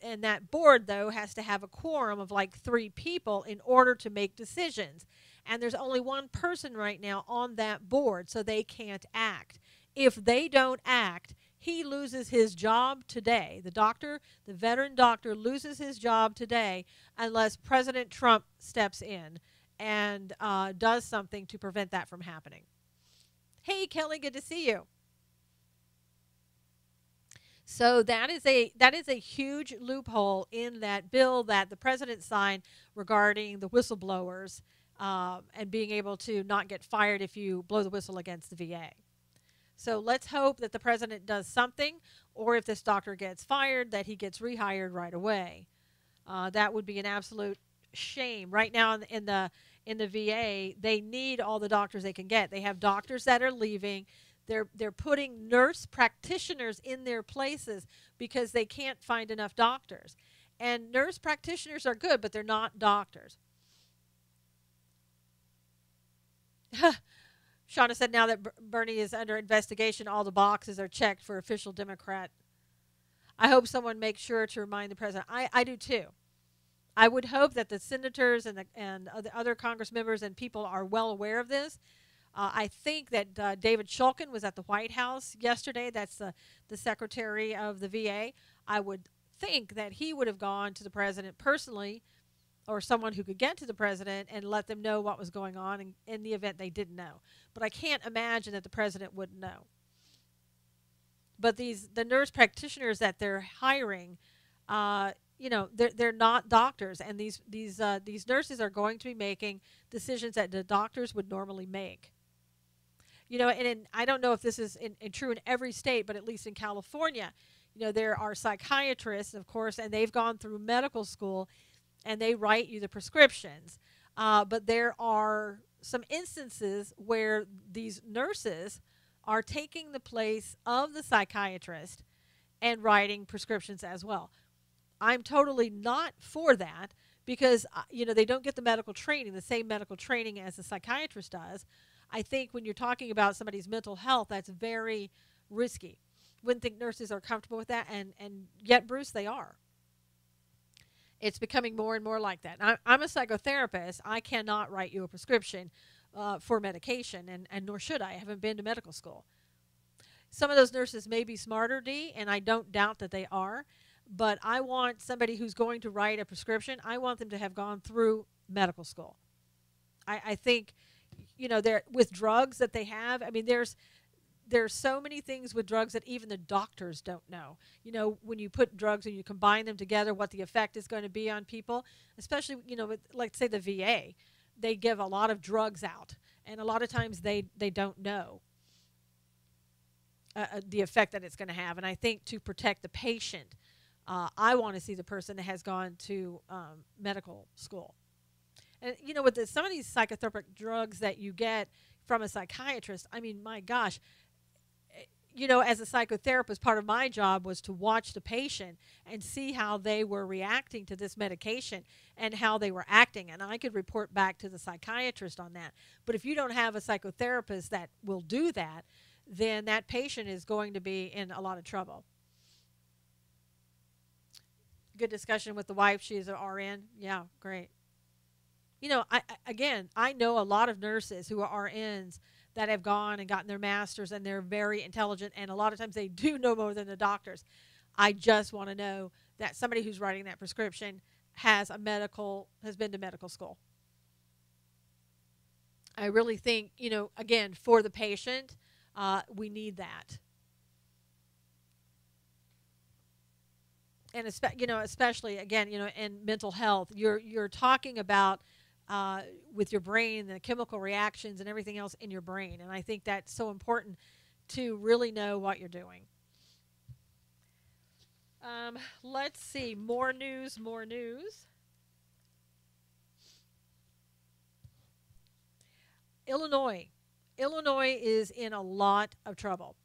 And that board, though, has to have a quorum of like 3 people in order to make decisions. And there's only one person right now on that board, so they can't act. If they don't act, he loses his job today. The veteran doctor loses his job today unless President Trump steps in and does something to prevent that from happening. Hey, Kelly, good to see you. So that is a huge loophole in that bill that the president signed regarding the whistleblowers and being able to not get fired if you blow the whistle against the VA. So let's hope that the president does something, or if this doctor gets fired, that he gets rehired right away. That would be an absolute shame. Right now in the VA, they need all the doctors they can get. They have doctors that are leaving. They're putting nurse practitioners in their places because they can't find enough doctors. And nurse practitioners are good, but they're not doctors. Shauna said now that Bernie is under investigation, all the boxes are checked for official Democrat. I hope someone makes sure to remind the president. I do too. I would hope that the senators and the other Congress members and people are well aware of this. I think that David Shulkin was at the White House yesterday. That's the secretary of the VA. I would think that he would have gone to the president personally, or someone who could get to the president and let them know what was going on in the event they didn't know. But I can't imagine that the president wouldn't know. But the nurse practitioners that they're hiring, they're not doctors, and these nurses are going to be making decisions that the doctors would normally make. And I don't know if this is true in every state, but at least in California, there are psychiatrists, of course, and they've gone through medical school, and they write you the prescriptions. But there are some instances where these nurses are taking the place of the psychiatrist and writing prescriptions as well. I'm totally not for that because, they don't get the medical training, the same medical training as the psychiatrist does. I think when you're talking about somebody's mental health, that's very risky. Wouldn't think nurses are comfortable with that, and yet, Bruce, they are. It's becoming more and more like that. I'm a psychotherapist. I cannot write you a prescription, for medication, and nor should I. I haven't been to medical school. Some of those nurses may be smarter, Dee, and I don't doubt that they are, but I want somebody who's going to write a prescription, I want them to have gone through medical school. I think, there with drugs that they have, I mean, there's so many things with drugs that even the doctors don't know. When you put drugs and you combine them together, what the effect is going to be on people, especially, with, like, say, the VA. They give a lot of drugs out, and a lot of times they don't know the effect that it's going to have. And I think to protect the patient, I want to see the person that has gone to medical school. And, with some of these psychotherapeutic drugs that you get from a psychiatrist, I mean, my gosh, as a psychotherapist, part of my job was to watch the patient and see how they were reacting to this medication and how they were acting. And I could report back to the psychiatrist on that. But if you don't have a psychotherapist that will do that, then that patient is going to be in a lot of trouble. Good discussion with the wife. She's an RN. Yeah, great. I know a lot of nurses who are RNs that have gone and gotten their master's, and they're very intelligent, and a lot of times they do know more than the doctors. I just want to know that somebody who's writing that prescription has been to medical school. I really think, again, for the patient, we need that. And especially again, in mental health, you're talking about with your brain, the chemical reactions and everything else in your brain. And I think that's so important to really know what you're doing. Let's see. More news. Illinois is in a lot of trouble.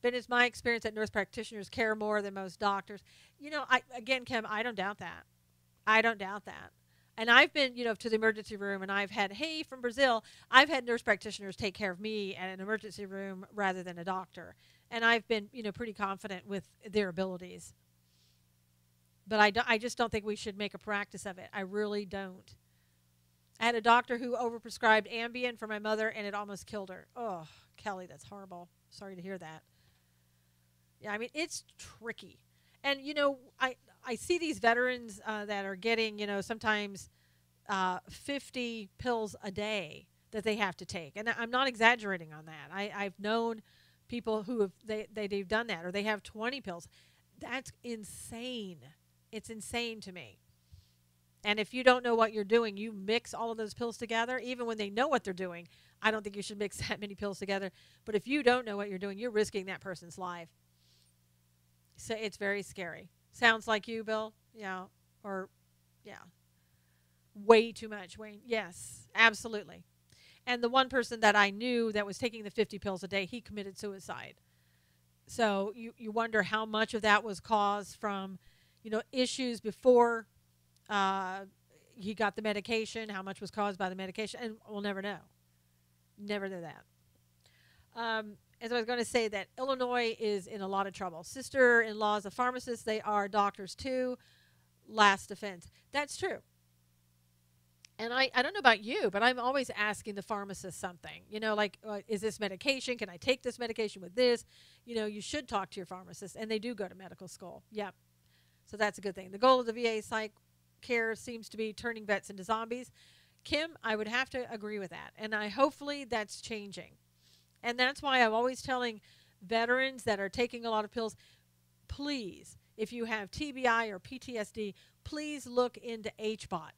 But it's my experience that nurse practitioners care more than most doctors. Kim, I don't doubt that. And I've been, to the emergency room, and I've had, from Brazil, I've had nurse practitioners take care of me at an emergency room rather than a doctor. And I've been, pretty confident with their abilities. But I just don't think we should make a practice of it. I really don't. I had a doctor who overprescribed Ambien for my mother, and it almost killed her. Oh, Kelly, that's horrible. Sorry to hear that. Yeah, I mean, it's tricky. And, I see these veterans that are getting, sometimes 50 pills a day that they have to take. And I'm not exaggerating on that. I've known people who they've done that, or they have 20 pills. That's insane. It's insane to me. And if you don't know what you're doing, you mix all of those pills together, even when they know what they're doing. I don't think you should mix that many pills together. But if you don't know what you're doing, you're risking that person's life. So it's very scary. Sounds like you, Bill? Yeah. Way too much, Wayne. Yes, absolutely. And the one person that I knew that was taking the 50 pills a day, he committed suicide. So you wonder how much of that was caused from, issues before he got the medication, how much was caused by the medication, and we'll never know. Never know that. As I was going to say, that Illinois is in a lot of trouble. Sister-in-laws of pharmacists, they are doctors too. Last defense. That's true. And I don't know about you, but I'm always asking the pharmacist something. Is this medication? Can I take this medication with this? You should talk to your pharmacist, and they do go to medical school. Yep. So that's a good thing. The goal of the VA psych care seems to be turning vets into zombies. Kim, I would have to agree with that. And hopefully that's changing. And that's why I'm always telling veterans that are taking a lot of pills, please, if you have TBI or PTSD, please look into HBOT,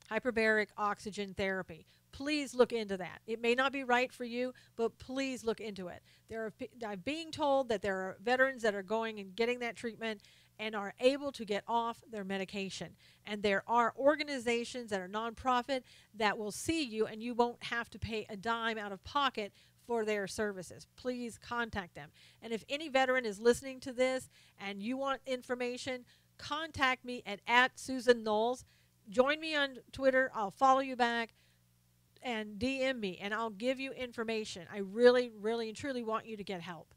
hyperbaric oxygen therapy. Please look into that. It may not be right for you, but please look into it. I'm being told that there are veterans that are going and getting that treatment and are able to get off their medication. And there are organizations that are nonprofit that will see you, and you won't have to pay a dime out of pocket for their services. Please contact them. And if any veteran is listening to this and you want information, contact me at Susan Knowles. Join me on Twitter. I'll follow you back, and DM me, and I'll give you information. I really, really, and truly want you to get help.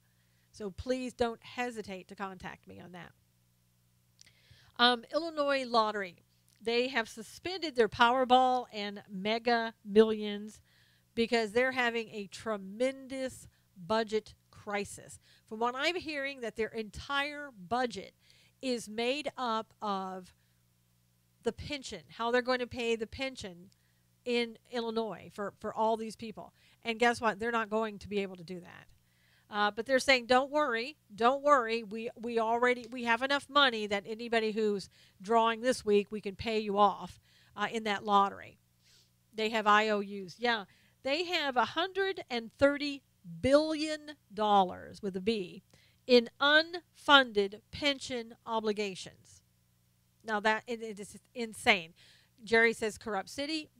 So please don't hesitate to contact me on that. Illinois Lottery. They have suspended their Powerball and Mega Millions because they're having a tremendous budget crisis. From what I'm hearing, that their entire budget is made up of the pension, how they're going to pay the pension in Illinois for all these people. And guess what? They're not going to be able to do that. But they're saying, don't worry. We have enough money that anybody who's drawing this week, we can pay you off in that lottery. They have IOUs. Yeah, they have $130 billion with a B in unfunded pension obligations. Now that it is insane. Jerry says corrupt city.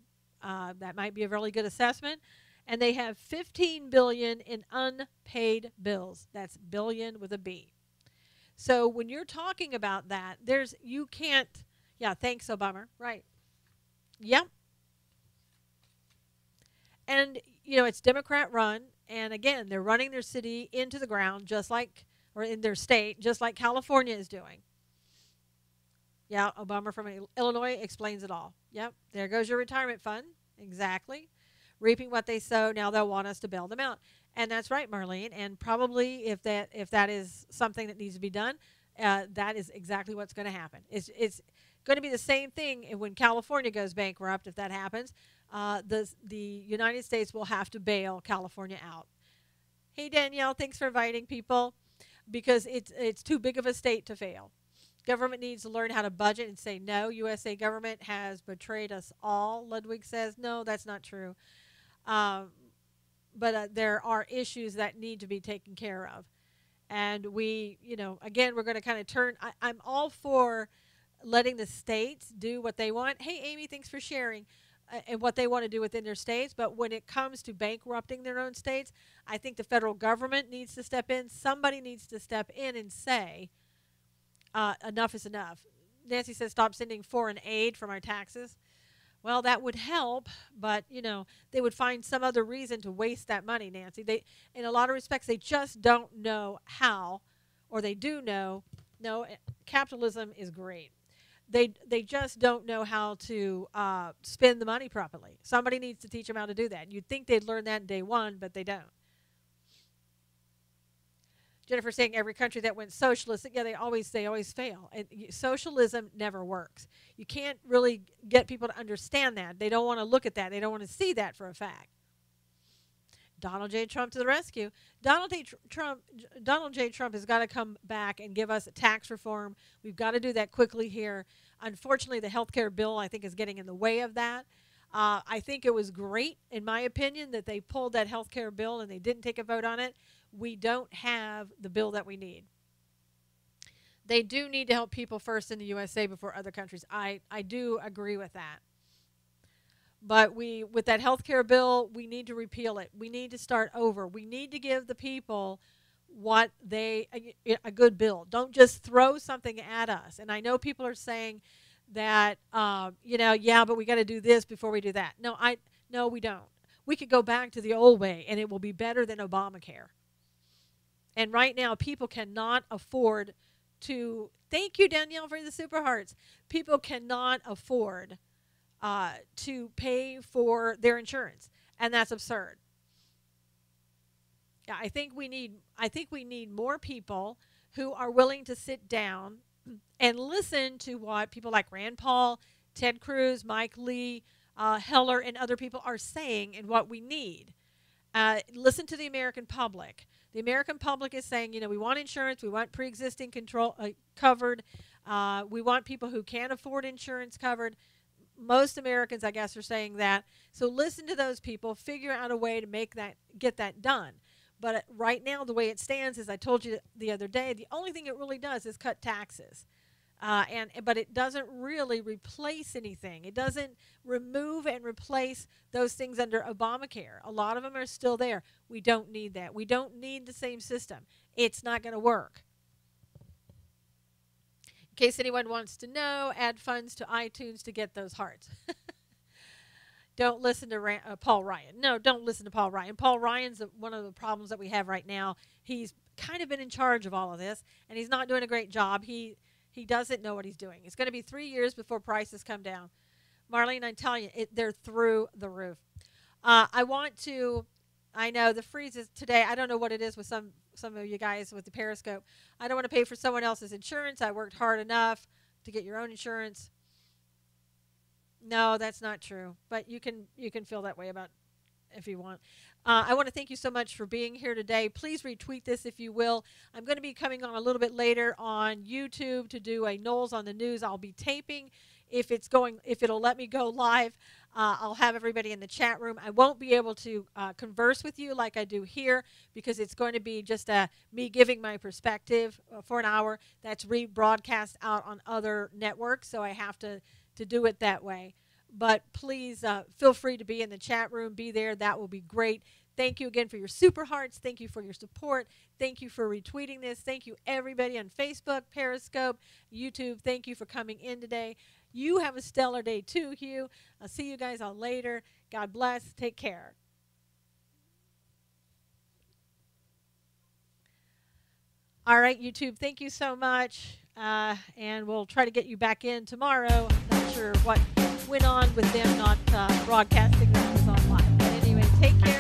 That might be a really good assessment. And they have $15 billion in unpaid bills. That's billion with a B. So when you're talking about that, you can't. Yeah, thanks, Obama. Right. Yep. And it's Democrat run, and again, they're running their city into the ground, or in their state, just like California is doing. Yeah, Obama from Illinois explains it all. Yep, there goes your retirement fund. Exactly. Reaping what they sow, now they'll want us to bail them out. And that's right, Marlene. And probably if that is something that needs to be done, that is exactly what's going to happen. It's going to be the same thing when California goes bankrupt. If that happens, the United States will have to bail California out. Hey, Danielle, thanks for inviting people, because it's too big of a state to fail. Government needs to learn how to budget and say no. USA government has betrayed us all, Ludwig says. No, that's not true. But there are issues that need to be taken care of. And again, we're going to kind of turn. I'm all for letting the states do what they want. Hey, Amy, thanks for sharing. And what they want to do within their states. But when it comes to bankrupting their own states, I think the federal government needs to step in. Somebody needs to step in and say, enough is enough. Nancy says, stop sending foreign aid from our taxes. Well, that would help, but, they would find some other reason to waste that money, Nancy. In a lot of respects, they just don't know how, or they do know, no, capitalism is great. They just don't know how to spend the money properly. Somebody needs to teach them how to do that. You'd think they'd learn that in day one, but they don't. Jennifer saying every country that went socialist, yeah, they always fail. And socialism never works. You can't really get people to understand that. They don't want to look at that. They don't want to see that for a fact. Donald J. Trump to the rescue. Donald J. Trump has got to come back and give us a tax reform. We've got to do that quickly here. Unfortunately, the health care bill, I think, is getting in the way of that. I think it was great, in my opinion, that they pulled that health care bill and they didn't take a vote on it. We don't have the bill that we need. They do need to help people first in the USA before other countries. I do agree with that. But with that health care bill, we need to repeal it. We need to start over. We need to give the people a good bill. Don't just throw something at us. And I know people are saying that, yeah, but we got to do this before we do that. No, we don't. We could go back to the old way, and it will be better than Obamacare. And right now, people cannot afford to. Thank you, Danielle, for the super hearts. People cannot afford to pay for their insurance, and that's absurd. Yeah, I think we need more people who are willing to sit down and listen to what people like Rand Paul, Ted Cruz, Mike Lee, Heller, and other people are saying, and what we need. Listen to the American public. The American public is saying, we want insurance, we want pre-existing control covered, we want people who can't afford insurance covered. Most Americans, I guess, are saying that. So listen to those people, figure out a way to get that done. But right now, the way it stands, as I told you the other day, the only thing it really does is cut taxes. But it doesn't really replace anything. It doesn't remove and replace those things under Obamacare. A lot of them are still there. We don't need that. We don't need the same system. It's not going to work. In case anyone wants to know, add funds to iTunes to get those hearts. Don't listen to Paul Ryan. No, don't listen to Paul Ryan. Paul Ryan's one of the problems that we have right now. He's kind of been in charge of all of this, and he's not doing a great job. He doesn't know what he's doing. It's going to be 3 years before prices come down. Marlene, I'm telling you, they're through the roof. I want to. I know the freeze is today. I don't know what it is with some of you guys with the Periscope. I don't want to pay for someone else's insurance. I worked hard enough to get your own insurance. No, that's not true. But you can feel that way about if you want. I want to thank you so much for being here today. Please retweet this if you will. I'm going to be coming on a little bit later on YouTube to do a Knowles on the News. I'll be taping. If it'll let me go live, I'll have everybody in the chat room. I won't be able to converse with you like I do here because it's going to be just me giving my perspective for an hour. That's rebroadcast out on other networks, so I have to do it that way. But please feel free to be in the chat room. Be there. That will be great. Thank you again for your super hearts. Thank you for your support. Thank you for retweeting this. Thank you, everybody on Facebook, Periscope, YouTube. Thank you for coming in today. You have a stellar day too, Hugh. I'll see you guys all later. God bless. Take care. All right, YouTube, thank you so much. And we'll try to get you back in tomorrow. Not sure what went on with them not broadcasting when it was on live. But anyway, take care.